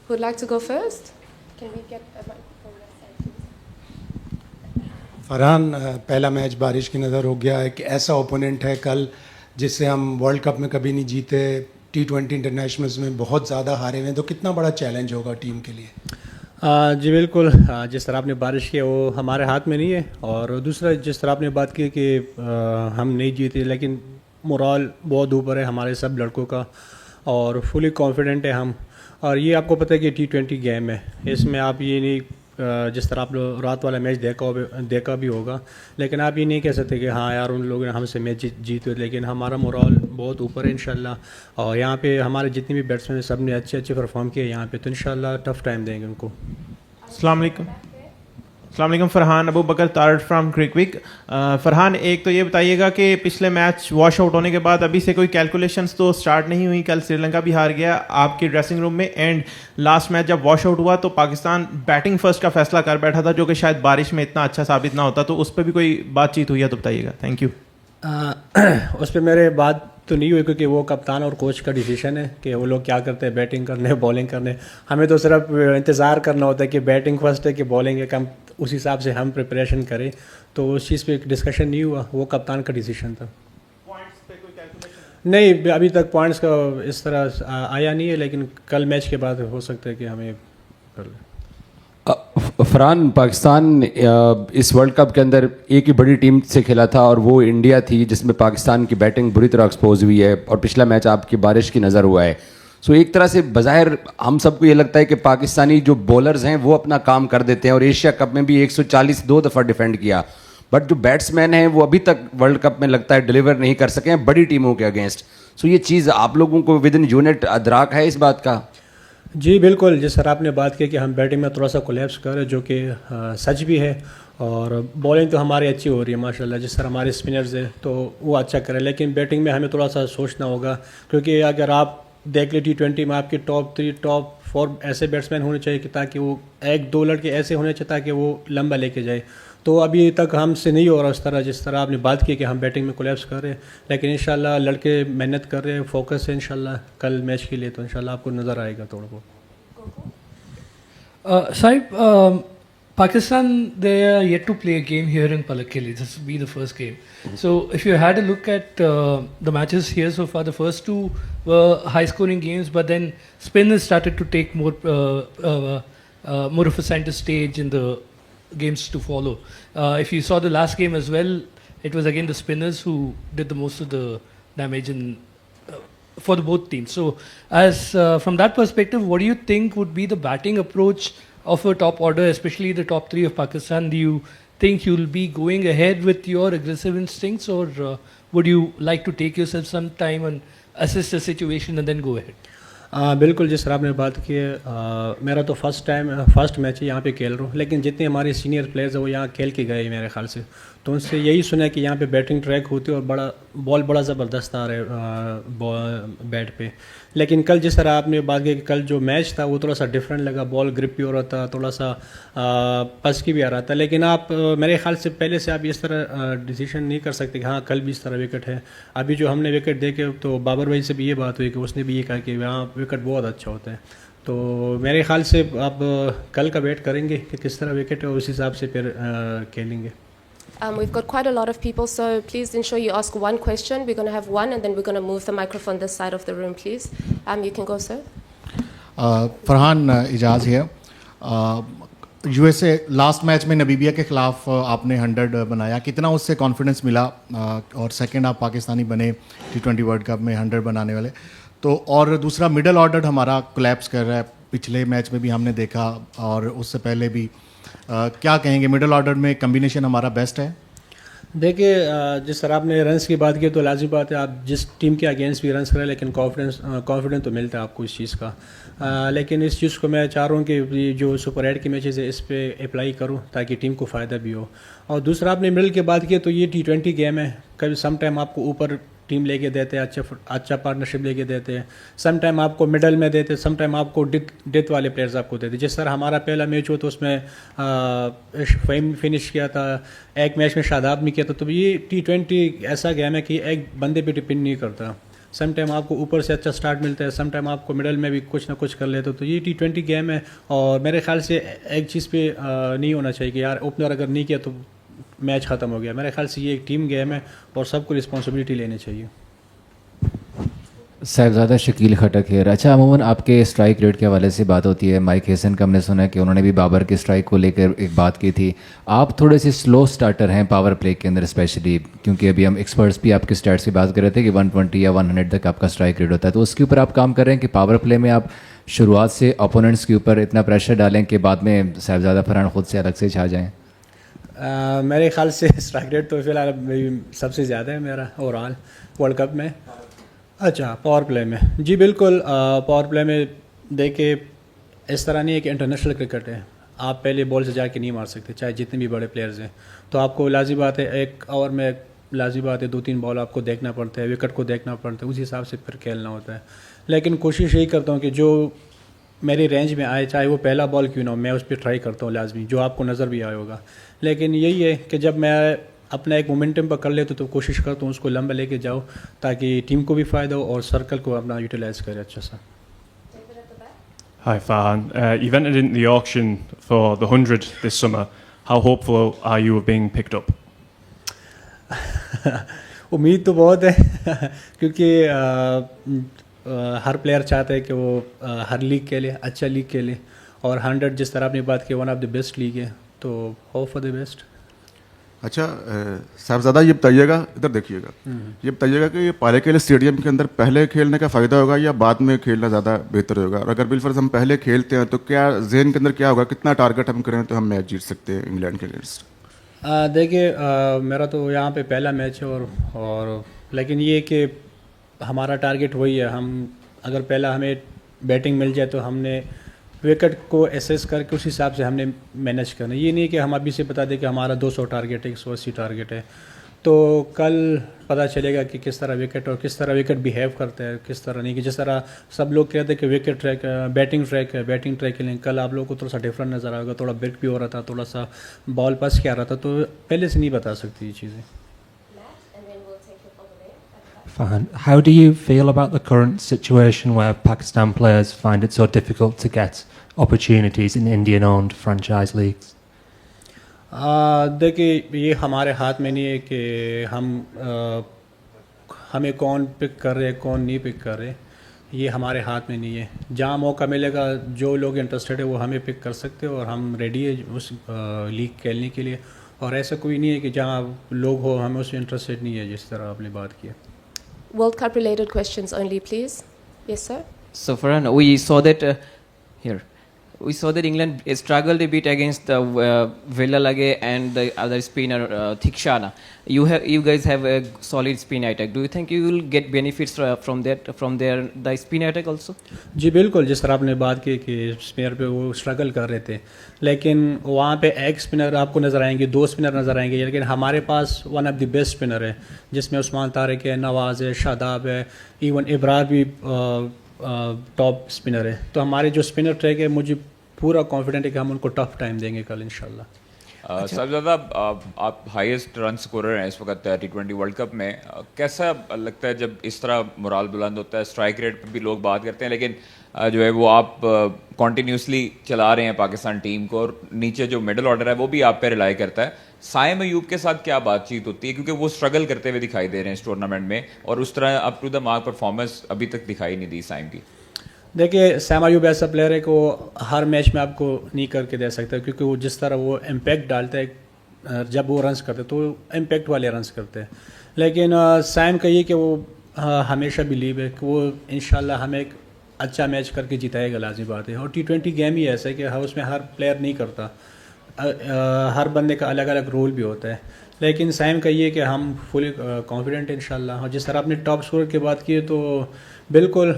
Who'd like to go first? Can we get a microphone that side, please? Farhan پہلا match بارش کی نظر ہو گیا. ایک ایسا اوپوننٹ ہے کل جس سے ہم ورلڈ کپ میں کبھی نہیں جیتے, T20 انٹرنیشنلز میں بہت زیادہ ہارے ہوئے ہیں, تو کتنا بڑا چیلنج ہوگا ٹیم کے لیے؟ جی بالکل, جس طرح آپ نے بارش کی وہ ہمارے ہاتھ میں نہیں ہے, اور دوسرا جس طرح آپ نے بات کی کہ ہم نہیں جیتے, لیکن مورال بہت اوپر ہے ہمارے سب لڑکوں کا اور فلی کانفیڈنٹ ہے ہم. اور یہ آپ کو پتہ ہے کہ T20 گیم ہے, اس میں آپ یہ نہیں جس طرح آپ لوگ رات والا میچ دیکھا بھی ہوگا, لیکن آپ یہ نہیں کہہ سکتے کہ ہاں یار ان لوگوں نے ہم سے میچ جیتے, لیکن ہمارا مورال بہت اوپر ہے انشاءاللہ. اور یہاں پہ ہمارے جتنے بھی بیٹسمین سب نے اچھے پرفارم کیے یہاں پہ, تو انشاءاللہ ٹف ٹائم دیں گے ان کو. السلام علیکم. السلام علیکم. فرحان ابو بکر تارڑ فرام کرکوک. فرحان, ایک تو یہ بتائیے گا کہ پچھلے میچ واش آؤٹ ہونے کے بعد ابھی سے کوئی کیلکولیشنز تو سٹارٹ نہیں ہوئی, کل سری لنکا بھی ہار گیا آپ کے ڈریسنگ روم میں, اینڈ لاسٹ میچ جب واش آؤٹ ہوا تو پاکستان بیٹنگ فرسٹ کا فیصلہ کر بیٹھا تھا, جو کہ شاید بارش میں اتنا اچھا ثابت نہ ہوتا, تو اس پہ بھی کوئی بات چیت ہوئی ہے تو بتائیے گا. Thank you. اس پہ میرے بات تو نہیں ہوئی کیونکہ وہ کپتان اور کوچ کا ڈیسیشن ہے کہ وہ لوگ کیا کرتے ہیں, بیٹنگ کرنے بالنگ کرنے. ہمیں تو صرف انتظار کرنا ہوتا ہے کہ بیٹنگ فرسٹ ہے کہ بالنگ ہے, کم اس حساب سے ہم پریپریشن کریں. تو اس چیز پہ ڈسکشن نہیں ہوا, وہ کپتان کا ڈیسیشن تھا. نہیں, ابھی تک پوائنٹس کا اس طرح آیا نہیں ہے, لیکن کل میچ کے بعد ہو سکتا ہے کہ ہمیں کر لیں. فرحان, پاکستان اس ورلڈ کپ کے اندر ایک ہی بڑی ٹیم سے کھیلا تھا اور وہ انڈیا تھی, جس میں پاکستان کی بیٹنگ بری طرح ایکسپوز ہوئی ہے, اور پچھلا میچ آپ کی بارش کی نظر ہوا ہے. سو ایک طرح سے بظاہر ہم سب کو یہ لگتا ہے کہ پاکستانی جو بولرز ہیں وہ اپنا کام کر دیتے ہیں, اور ایشیا کپ میں بھی 142 دفعہ ڈیفینڈ کیا, بٹ جو بیٹسمین ہیں وہ ابھی تک ورلڈ کپ میں لگتا ہے ڈیلیور نہیں کر سکے ہیں بڑی ٹیموں کے اگینسٹ. سو یہ چیز آپ لوگوں کو ود ان یونٹ ادراک ہے اس بات کا؟ جی بالکل, جس طرح آپ نے بات کی کہ ہم بیٹنگ میں تھوڑا سا کولیپس کر رہے ہیں, جو کہ سچ بھی ہے, اور بالنگ تو ہماری اچھی ہو رہی ہے ماشاءاللہ, جس طرح ہمارے اسپنرز ہیں تو وہ اچھا کریں, لیکن بیٹنگ میں ہمیں تھوڑا سا سوچنا ہوگا, کیونکہ اگر آپ دیکھ لیں T20 میں آپ کے ٹاپ 3 ٹاپ 4 ایسے بیٹسمین ہونے چاہیے کہ تاکہ وہ 1-2 لڑکے ایسے ہونے چاہیے تاکہ وہ لمبا لے کے جائے. تو ابھی تک ہم سے نہیں ہو رہا اس طرح, جس طرح آپ نے بات کی کہ ہم بیٹنگ میں کولیپس کر رہے ہیں, لیکن انشاءاللہ لڑکے محنت کر رہے ہیں, فوکس ہے انشاءاللہ کل میچ کے لیے, تو انشاءاللہ آپ کو نظر آئے گا تھوڑا بہت. Saib, Pakistan, they are yet to play a game here in Palakkili. This will be the first game. So if you had a look at the matches here so far, the first two were high-scoring games, but then spinners started to take more of a center stage in the games to follow. If you saw the last game as well, it was again the spinners who did the most of the damage for the both teams. So as from that perspective, what do you think would be the batting approach of a top order, especially the top 3 of Pakistan? Do you think you'll be going ahead with your aggressive instincts, or would you like to take yourself some time and assess the situation and then go ahead? بالکل, جس طرح آپ نے بات کی ہے, میرا تو فرسٹ میچ ہے یہاں پہ کھیل رہا ہوں, لیکن جتنے ہمارے سینئر پلیئرز ہیں وہ یہاں کھیل کے گئے میرے خیال سے, تو ان سے یہی سنا ہے کہ یہاں پہ بیٹنگ ٹریک ہوتی ہے اور بڑا زبردست آ رہا ہے بیٹ پہ. لیکن کل جس طرح آپ نے بات کی کہ کل جو میچ تھا وہ تھوڑا سا ڈفرینٹ لگا, بال گرپ بھی ہو رہا تھا, تھوڑا سا پس کی بھی آ رہا تھا, لیکن آپ میرے خیال سے پہلے سے آپ اس طرح ڈیسیشن نہیں کر سکتے کہ ہاں کل بھی اس طرح وکٹ ہے. ابھی جو ہم نے وکٹ دیکھے تو بابر بھائی سے بھی یہ بات ہوئی کہ اس نے بھی یہ کہا کہ وہاں وکٹ بہت اچھا ہوتا ہے, تو میرے خیال سے آپ کل کا ویٹ کریں گے کہ کس طرح وکٹ ہے, اس حساب سے پھر کھیلیں گے. We've got quite a lot of people, so please ensure you ask one question. We're going to have one, and then we're going to move the microphone this side of the room, please. You can go, sir. Farhan, اجاز ہے. USA last match میں نبیبیا کے خلاف آپ نے 100 بنایا, کتنا اس سے confidence ملا, اور سیکنڈ آپ پاکستانی بنے T20 ورلڈ کپ میں 100 بنانے والے, تو اور دوسرا مڈل آرڈر ہمارا کولیپس کر رہا ہے, پچھلے میچ میں بھی ہم نے دیکھا اور اس سے پہلے بھی, کیا کہیں گے مڈل آرڈر میں کمبینیشن ہمارا بیسٹ ہے؟ دیکھیے, جس طرح آپ نے رنس کی بات کی تو لازمی بات ہے آپ جس ٹیم کے اگینسٹ بھی رنس کریں, لیکن کانفیڈنس تو ملتا ہے آپ کو اس چیز کا, لیکن اس چیز کو میں چاہ رہا ہوں کہ جو سپر 8 کے میچز ہے اس پہ اپلائی کروں تاکہ ٹیم کو فائدہ بھی ہو. اور دوسرا آپ نے مڈل کی بات کی تو یہ T20 گیم ہے, کبھی سم ٹائم آپ کو اوپر ٹیم لے کے دیتے ہیں, اچھا پارٹنرشپ لے کے دیتے ہیں, سم ٹائم آپ کو مڈل میں دیتے, سم ٹائم آپ کو ڈیتھ والے پلیئرز آپ کو دیتے. جس طرح ہمارا پہلا میچ ہو تو اس میں فہیم فنش کیا تھا, ایک میچ میں شاداب نے کیا تھا, تو یہ T20 ایسا گیم ہے کہ ایک بندے پہ ڈپینڈ نہیں کرتا. سم ٹائم آپ کو اوپر سے اچھا سٹارٹ ملتا ہے, سم ٹائم آپ کو مڈل میں بھی کچھ نہ کچھ کر لیتے ہو. تو یہ T20 گیم ہے, اور میرے خیال سے ایک چیز پہ نہیں ہونا چاہیے کہ یار اوپنر اگر نہیں کیا تو میچ ختم ہو گیا. میرے خیال سے یہ ایک ٹیم گیم ہے اور سب کو رسپانسبلٹی لینی چاہیے. صاحبزادہ شکیل خٹک ہے. اچھا, عموماً آپ کے اسٹرائک ریٹ کے حوالے سے بات ہوتی ہے. مائک ہیسن کا ہم نے سنا ہے کہ انہوں نے بھی بابر کے اسٹرائک کو لے کر ایک بات کی تھی. آپ تھوڑے سے سلو سٹارٹر ہیں پاور پلے کے اندر اسپیشلی, کیونکہ ابھی ہم ایکسپرٹس بھی آپ کے اسٹیٹس کی بات کر رہے تھے کہ 120 یا 100 تک آپ کا اسٹرائک ریٹ ہوتا ہے. تو اس کے اوپر آپ کام کر رہے ہیں کہ پاور پلے میں آپ شروعات سے اپوننٹس کے اوپر اتنا پریشر ڈالیں کہ بعد میں صاحبزادہ فرحان خود سے الگ سے چھا جائیں. میرے خیال سے اسٹرائک ریٹ تو فی الحال سب سے زیادہ ہے میرا اوور آل ورلڈ کپ میں. اچھا, پاور پلے میں جی بالکل. پاور پلے میں دیکھیں اس طرح نہیں ہے کہ انٹرنیشنل کرکٹ ہے, آپ پہلے بال سے جا کے نہیں مار سکتے چاہے جتنے بھی بڑے پلیئرز ہیں. تو آپ کو لازمی بات ہے ایک اوور میں لازمی بات ہے 2-3 بال آپ کو دیکھنا پڑتا ہے, وکٹ کو دیکھنا پڑتا ہے, اسی حساب سے پھر کھیلنا ہوتا ہے. لیکن کوشش یہی کرتا ہوں کہ جو میری رینج میں آئے چاہے وہ پہلا بال کیوں نہ ہو, میں اس پہ ٹرائی کرتا ہوں لازمی, جو آپ کو نظر بھی آئے ہوگا. لیکن یہی ہے کہ جب میں اپنا ایک مومنٹم پر کر لیتا تو کوشش کرتا ہوں اس کو لمبا لے کے جاؤ تاکہ ٹیم کو بھی فائدہ ہو اور سرکل کو اپنا یوٹیلائز کرے اچھا سا. Hi Farhan, you've entered into the auction for the 100 this summer. How hopeful are you of being picked up? امید تو بہت ہے کیونکہ ہر پلیئر چاہتا ہے کہ وہ ہر لیگ کے لیے اچھا لیگ کے لیے, اور 100 جس طرح آپ نے بات کی one of the best league ہے, تو ہوپ فار دی بیسٹ. اچھا صاحبزادہ یہ بتائیے گا, ادھر دیکھیے گا, یہ بتائیے گا کہ یہ پالیکل اسٹیڈیم کے اندر پہلے کھیلنے کا فائدہ ہوگا یا بعد میں کھیلنا زیادہ بہتر ہوگا؟ اور اگر بالفرض ہم پہلے کھیلتے ہیں تو کیا ذہن کے اندر کیا ہوگا, کتنا ٹارگٹ ہم کریں تو ہم میچ جیت سکتے ہیں انگلینڈ کے اگینسٹ؟ دیکھیے میرا تو یہاں پہ پہلا میچ ہے اور لیکن یہ کہ ہمارا ٹارگٹ وہی ہے. ہم اگر پہلا ہمیں بیٹنگ مل جائے تو ہم نے وکٹ کو ایسیس کر کے اس حساب سے ہم نے مینیج کرنا. یہ نہیں کہ ہم ابھی سے بتا دیں کہ ہمارا 200 ٹارگٹ ہے 180 ٹارگٹ ہے. تو کل پتہ چلے گا کہ کس طرح وکٹ اور کس طرح وکٹ بیہیو کرتا ہے, کس طرح نہیں. کہ جس طرح سب لوگ کہتے ہیں کہ وکٹ ٹریک بیٹنگ ٹریک ہے, بیٹنگ ٹریک کے لیے کل آپ لوگوں کو تھوڑا سا ڈفرینٹ نظر آئے گا. تھوڑا بریک بھی ہو رہا تھا, تھوڑا سا بال پس کیا رہا تھا, تو پہلے سے نہیں بتا سکتی یہ چیزیں. Farhan, how do you feel about the current situation where Pakistan players find it so difficult to get opportunities in Indian-owned franchise leagues? دیکھیے یہ ہمارے ہاتھ میں نہیں ہے کہ ہمیں کون پک کر رہے کون نہیں پک کر رہے, یہ ہمارے ہاتھ میں نہیں ہے. جہاں موقع ملے گا جو لوگ انٹرسٹڈ ہے وہ ہمیں پک کر سکتے اور ہم ریڈی ہے اس لیگ کھیلنے کے لیے. اور ایسا کوئی نہیں ہے کہ جہاں لوگ ہو ہمیں اس میں انٹرسٹڈ نہیں ہے جس طرح آپ نے بات کیا. World Cup related questions only, please. Yes, sir. So Farhan, we saw that England struggled a bit against Villalage and the other spinner Thikshana. You guys have a solid spin attack. Do you think you will get benefits from the spin attack also? جی بالکل, جس طرح آپ نے بات کی کہ spinner پہ وہ اسٹرگل کر رہے تھے, لیکن وہاں پہ ایک اسپنر آپ کو نظر آئیں گے, 2 اسپنر نظر آئیں گے, لیکن ہمارے پاس one of the best spinner ہے جس میں عثمان طارق ہے, نواز ہے, شاداب ہے, ایون ابرار بھی ٹاپ اسپنر ہے. تو ہمارے جو اسپنر ٹریک ہے مجھے پورا کانفیڈنٹ ہے کہ ہم ان کو ٹف ٹائم دیں گے کل انشاءاللہ. صاحب زیادہ آپ ہائیسٹ رن اسکورر ہیں اس وقت T20 ورلڈ کپ میں. کیسا لگتا ہے جب اس طرح مورال بلند ہوتا ہے؟ اسٹرائک ریٹ پہ بھی لوگ بات کرتے ہیں لیکن جو ہے وہ آپ کنٹینیوسلی چلا رہے ہیں پاکستان ٹیم کو, اور نیچے جو مڈل آرڈر ہے وہ بھی آپ پہ ریلائی کرتا ہے. سائم ایوب کے ساتھ کیا بات چیت ہوتی ہے کیونکہ وہ اسٹرگل کرتے ہوئے دکھائی دے رہے ہیں اس ٹورنامنٹ میں, اور اس طرح up to the mark performance ابھی تک دکھائی نہیں دی سائم کی؟ دیکھیے سیم ایوب ایسا پلیئر ہے کہ وہ ہر میچ میں آپ کو نہیں کر کے دے سکتا, کیونکہ وہ جس طرح وہ امپیکٹ ڈالتا ہے جب وہ رنس کرتے تو امپیکٹ والے رنس کرتے ہیں. لیکن سیم کا یہ کہ وہ ہمیشہ بلیو ہے کہ وہ انشاءاللہ ہمیں ایک اچھا میچ کر کے جتائے گا, لازمی بات ہے. اور T20 گیم ہی ایسا ہے کہ اس میں ہر پلیئر نہیں کرتا, ہر بندے کا الگ الگ رول بھی ہوتا ہے. لیکن سائم کا یہ کہ ہم فلی کانفیڈنٹ ہیں انشاءاللہ. اور جس طرح آپ نے ٹاپ اسکورر کی بات کی ہے تو بالکل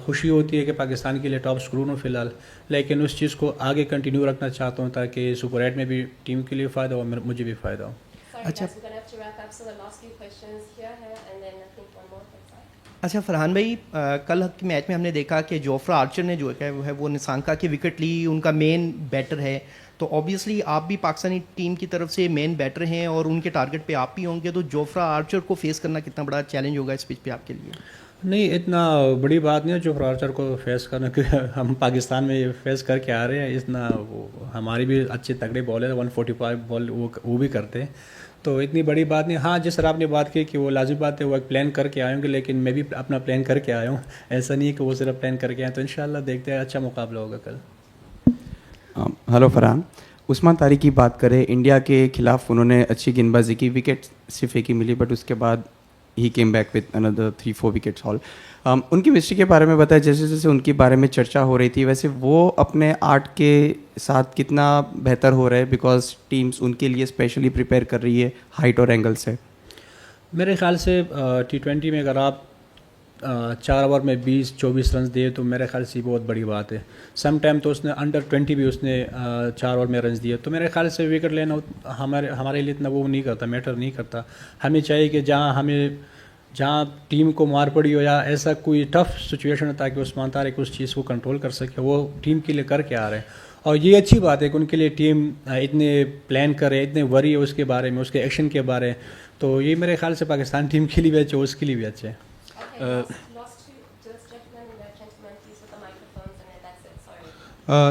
خوشی ہوتی ہے کہ پاکستان کے لیے ٹاپ اسکورر ہوں فی الحال, لیکن اس چیز کو آگے کنٹینیو رکھنا چاہتا ہوں تاکہ سپر 8 میں بھی ٹیم کے لیے فائدہ ہو اور مجھے بھی فائدہ ہو. اچھا فرحان بھائی, کل کے میچ میں ہم نے دیکھا کہ جوفرا آرچر نے جو ہے وہ نسانکا کی وکٹ لی, ان کا مین بیٹر ہے. تو اوبیسلی آپ بھی پاکستانی ٹیم کی طرف سے مین بیٹر ہیں اور ان کے ٹارگٹ پہ آپ بھی ہوں گے, تو جوفرا آرچر کو فیس کرنا کتنا بڑا چیلنج ہوگا اس پچ پہ آپ کے لیے؟ نہیں اتنا بڑی بات نہیں ہے جو آرچر کو فیس کرنا، کیونکہ ہم پاکستان میں فیس کر کے آ رہے ہیں. اتنا ہماری بھی اچھے تگڑے بالر 145 بال وہ بھی کرتے ہیں، تو اتنی بڑی بات نہیں. ہاں جس طرح آپ نے بات کی کہ وہ لازم بات ہے، وہ ایک پلان کر کے آئے ہوں گے، لیکن میں بھی اپنا پلان کر کے آیا ہوں. ایسا نہیں ہے کہ وہ صرف پلان کر کے آئے. تو انشاءاللہ دیکھتے ہیں، اچھا مقابلہ ہوگا کل. ہلو فرحان، عثمان طارق کی بات کریں. انڈیا کے خلاف انہوں نے اچھی گیند بازی کی، وکٹ صرف ایک ہی ملی، بٹ اس کے بعد ہی کیم بیک وتھ اندر 3-4 وکٹس آل. ان کی مسٹری کے بارے میں بتائیں. جیسے جیسے ان کے بارے میں چرچا ہو رہی تھی، ویسے وہ اپنے آرٹ کے ساتھ کتنا بہتر ہو رہے ہیں؟ بیکاز ٹیمز ان کے لیے اسپیشلی پریپیئر کر رہی ہے ہائٹ اور اینگل سے. میرے خیال سے T20 میں اگر آپ 4 اوور میں 20-24 رنز دیے تو میرے خیال سے بہت بڑی بات ہے. سم ٹائم تو اس نے انڈر 20 بھی اس نے 4 اوور میں رنز دیے. تو میرے خیال سے وکٹ لینا ہمارے لیے اتنا وہ نہیں کرتا، میٹر نہیں کرتا. ہمیں چاہیے کہ جہاں ٹیم کو مار پڑی ہو یا ایسا کوئی ٹف سچویشن ہو، تاکہ عثمان طارق اس چیز کو کنٹرول کر سکے. وہ ٹیم کے لیے کر کے آ رہے ہیں، اور یہ اچھی بات ہے کہ ان کے لیے ٹیم اتنے پلان کرے، اتنے وری ہے اس کے بارے میں، اس کے ایکشن کے بارے میں. تو یہ میرے خیال سے پاکستان ٹیم کے لیے بھی اچھا ہے، اس کے لیے بھی اچھا ہے.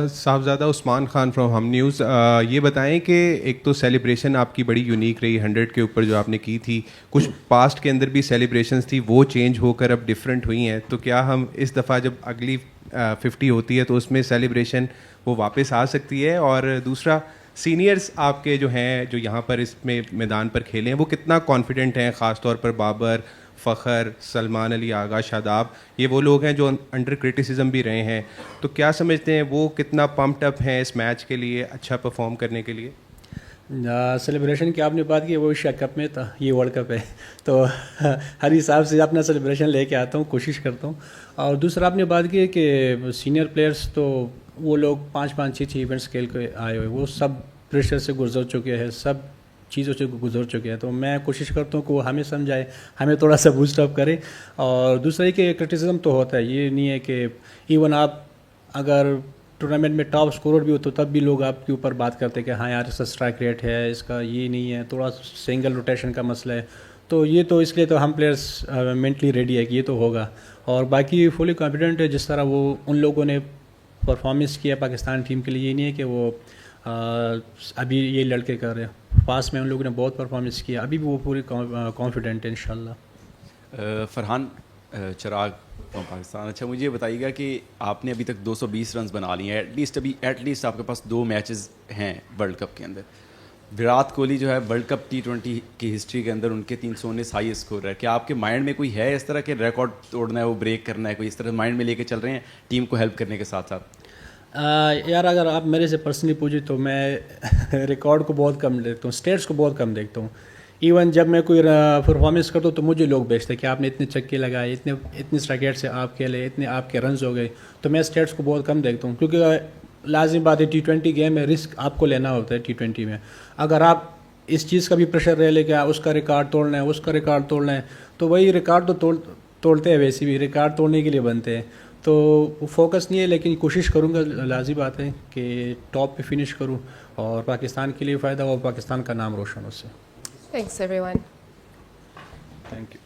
صاحبزادہ عثمان خان فرام ہم نیوز، یہ بتائیں کہ ایک تو سیلیبریشن آپ کی بڑی یونیک رہی 100 کے اوپر جو آپ نے کی تھی، کچھ پاسٹ کے اندر بھی سیلیبریشنز تھی، وہ چینج ہو کر اب ڈفرینٹ ہوئی ہیں. تو کیا ہم اس دفعہ جب اگلی 50 ہوتی ہے تو اس میں سیلیبریشن وہ واپس آ سکتی ہے؟ اور دوسرا، سینئرز آپ کے جو ہیں جو یہاں پر اس میں میدان پر کھیلے ہیں، وہ کتنا کانفیڈنٹ ہیں؟ خاص طور پر بابر، فخر، سلمان علی آغا، شاداب، یہ وہ لوگ ہیں جو انڈر کرٹیسزم بھی رہے ہیں. تو کیا سمجھتے ہیں وہ کتنا پمپڈ اپ ہیں اس میچ کے لیے اچھا پرفارم کرنے کے لیے؟ سیلیبریشن کی آپ نے بات کی، وہ ایشیا کپ میں تھا، یہ ورلڈ کپ ہے، تو ہر حساب سے اپنا سیلیبریشن لے کے آتا ہوں، کوشش کرتا ہوں. اور دوسرا آپ نے بات کی کہ سینئر پلیئرس تو وہ لوگ 5-6 ایونٹس کھیل کے آئے ہوئے، وہ سب پریشر سے گزر چکے ہیں، سب چیزوں سے گزر چکے ہیں. تو میں کوشش کرتا ہوں کہ وہ ہمیں سمجھائے، ہمیں تھوڑا سا بوسٹ اپ کرے. اور دوسرا یہ کہ کرٹیسزم تو ہوتا ہے، یہ نہیں ہے کہ ایون آپ اگر ٹورنامنٹ میں ٹاپ اسکورر بھی ہو تو تب بھی لوگ آپ کے اوپر بات کرتے ہیں کہ ہاں یار اس کا اسٹرائک ریٹ ہے، اس کا یہ نہیں ہے، تھوڑا سنگل روٹیشن کا مسئلہ ہے. تو یہ تو اس لیے تو ہم پلیئرس مینٹلی ریڈی ہے کہ یہ تو ہوگا. اور باقی فلی کانفیڈنٹ ہے جس طرح وہ ان لوگوں نے پرفارمنس کیا پاکستان ٹیم کے لیے. یہ نہیں ہے کہ وہ ابھی یہ لڑکے کر رہے ہیں، پاس میں ان لوگوں نے بہت پرفارمنس کیا، ابھی بھی وہ پوری کانفیڈنٹ ہے انشاءاللہ. فرحان چراغ پاکستان، اچھا مجھے بتائیے گا کہ آپ نے ابھی تک 220 رنز بنا لیے ہیں، ایٹ لیسٹ آپ کے پاس 2 میچز ہیں ورلڈ کپ کے اندر. وراٹ کوہلی جو ہے ورلڈ کپ T20 کی ہسٹری کے اندر ان کے 319 ہائی اسکور ہے. کیا آپ کے مائنڈ میں کوئی ہے اس طرح کے ریکارڈ توڑنا ہے، وہ بریک کرنا ہے، کوئی اس طرح مائنڈ میں لے کے چل رہے ہیں ٹیم کو ہیلپ کرنے کے ساتھ ساتھ؟ یار اگر آپ میرے سے پرسنلی پوچھیں تو میں ریکارڈ کو بہت کم دیکھتا ہوں، اسٹیٹس کو بہت کم دیکھتا ہوں. ایون جب میں کوئی پرفارمنس کرتا ہوں تو مجھے لوگ بیچتے ہیں کہ آپ نے اتنے چھکے لگائے، اتنے اسٹرائک ریٹ سے آپ کھیلے، اتنے آپ کے رنز ہو گئے. تو میں اسٹیٹس کو بہت کم دیکھتا ہوں، کیونکہ لازم بات ہے T20 گیم میں رسک آپ کو لینا ہوتا ہے. T20 میں اگر آپ اس چیز کا بھی پریشر رہ لے کہ اس کا ریکارڈ توڑنا ہے، اس کا ریکارڈ توڑنا ہے، تو وہی ریکارڈ تو توڑتے ہیں، ویسے بھی ریکارڈ توڑنے کے لیے بنتے ہیں. تو فوکس نہیں ہے، لیکن کوشش کروں گا، لازم بات ہے کہ ٹاپ پہ فنش کروں اور پاکستان کے لیے فائدہ ہو، پاکستان کا نام روشن ہو. اس سے Thanks everyone. Thank you.